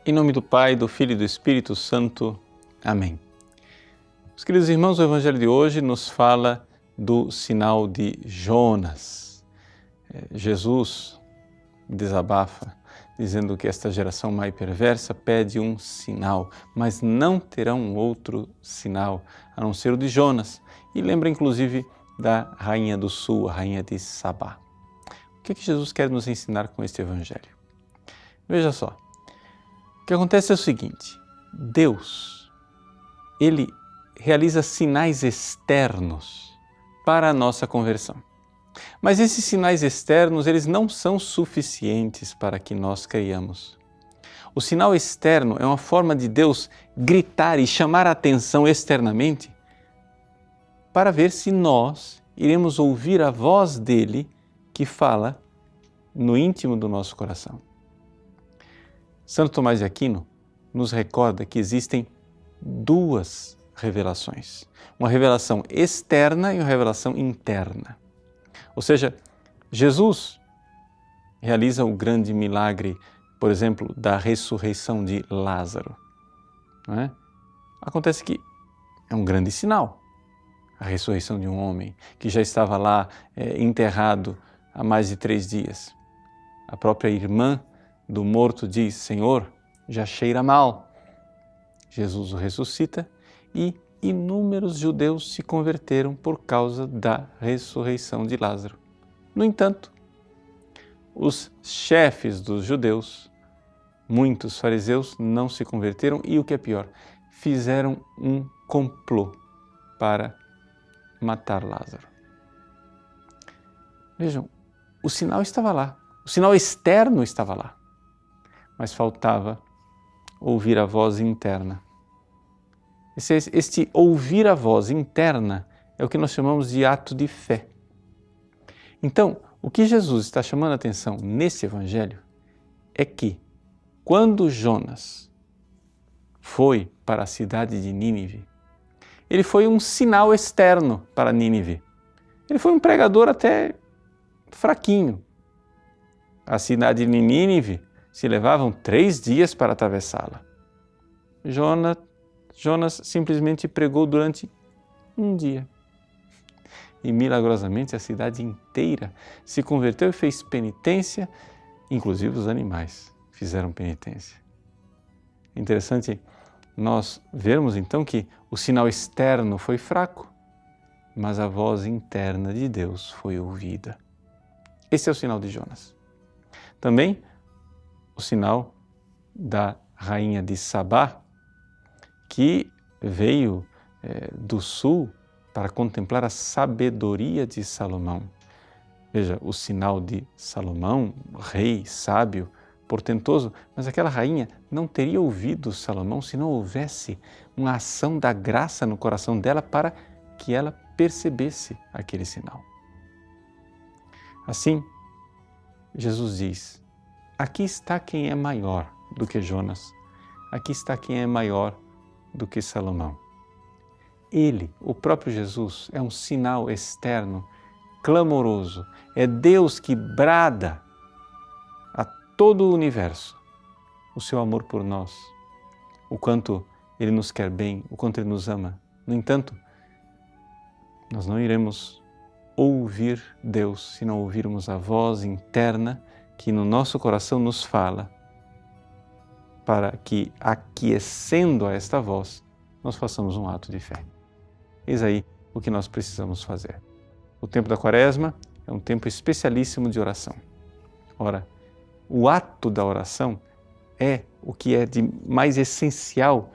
Em nome do Pai, do Filho e do Espírito Santo. Amém. Meus queridos irmãos, o Evangelho de hoje nos fala do sinal de Jonas. Jesus desabafa, dizendo que esta geração má e perversa pede um sinal, mas não terão outro sinal a não ser o de Jonas. E lembra inclusive da Rainha do Sul, a Rainha de Sabá. O que Jesus quer nos ensinar com este Evangelho? Veja só. O que acontece é o seguinte: Deus, Ele realiza sinais externos para a nossa conversão. Mas esses sinais externos, eles não são suficientes para que nós creiamos. O sinal externo é uma forma de Deus gritar e chamar a atenção externamente para ver se nós iremos ouvir a voz dele que fala no íntimo do nosso coração. Santo Tomás de Aquino nos recorda que existem duas revelações, uma revelação externa e uma revelação interna. Ou seja, Jesus realiza o grande milagre, por exemplo, da ressurreição de Lázaro. Não é? Acontece que é um grande sinal, a ressurreição de um homem que já estava lá enterrado há mais de 3 dias. A própria irmã do morto diz: Senhor, já cheira mal. Jesus o ressuscita e inúmeros judeus se converteram por causa da ressurreição de Lázaro. No entanto, os chefes dos judeus, muitos fariseus, não se converteram e, o que é pior, fizeram um complô para matar Lázaro. Vejam, o sinal estava lá, o sinal externo estava lá, mas faltava ouvir a voz interna. Este ouvir a voz interna é o que nós chamamos de ato de fé. Então, o que Jesus está chamando a atenção nesse Evangelho é que, quando Jonas foi para a cidade de Nínive, ele foi um sinal externo para Nínive. Ele foi um pregador até fraquinho. A cidade de Nínive se levavam 3 dias para atravessá-la. Jonas simplesmente pregou durante 1 dia. E milagrosamente a cidade inteira se converteu e fez penitência, inclusive os animais fizeram penitência. Interessante nós vermos então que o sinal externo foi fraco, mas a voz interna de Deus foi ouvida. Esse é o sinal de Jonas. Também o sinal da Rainha de Sabá, que veio do sul para contemplar a sabedoria de Salomão. Veja, o sinal de Salomão, rei, sábio, portentoso, mas aquela rainha não teria ouvido Salomão se não houvesse uma ação da graça no coração dela para que ela percebesse aquele sinal. Assim, Jesus diz: aqui está quem é maior do que Jonas, aqui está quem é maior do que Salomão. Ele, o próprio Jesus, é um sinal externo, clamoroso. É Deus que brada a todo o universo o seu amor por nós, o quanto Ele nos quer bem, o quanto Ele nos ama. No entanto, nós não iremos ouvir Deus se não ouvirmos a voz interna que no nosso coração nos fala, para que, aquecendo a esta voz, nós façamos um ato de fé. Eis aí o que nós precisamos fazer. O tempo da Quaresma é um tempo especialíssimo de oração. Ora, o ato da oração é o que é de mais essencial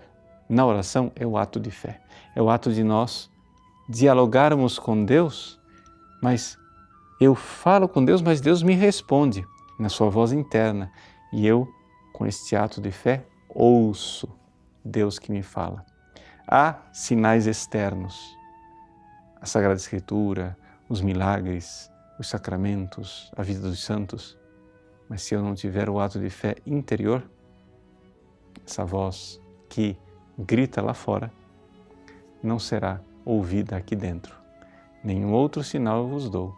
na oração, é o ato de fé. É o ato de nós dialogarmos com Deus, mas eu falo com Deus, mas Deus me responde na sua voz interna. E eu, com este ato de fé, ouço Deus que me fala. Há sinais externos, a Sagrada Escritura, os milagres, os sacramentos, a vida dos santos. Mas se eu não tiver o ato de fé interior, essa voz que grita lá fora não será ouvida aqui dentro. Nenhum outro sinal eu vos dou.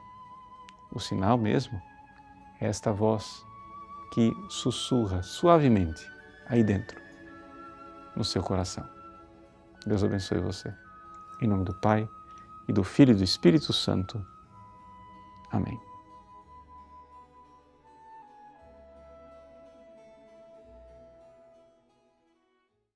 O sinal mesmo é esta voz que sussurra suavemente aí dentro, no seu coração. Deus abençoe você. Em nome do Pai, e do Filho e do Espírito Santo. Amém.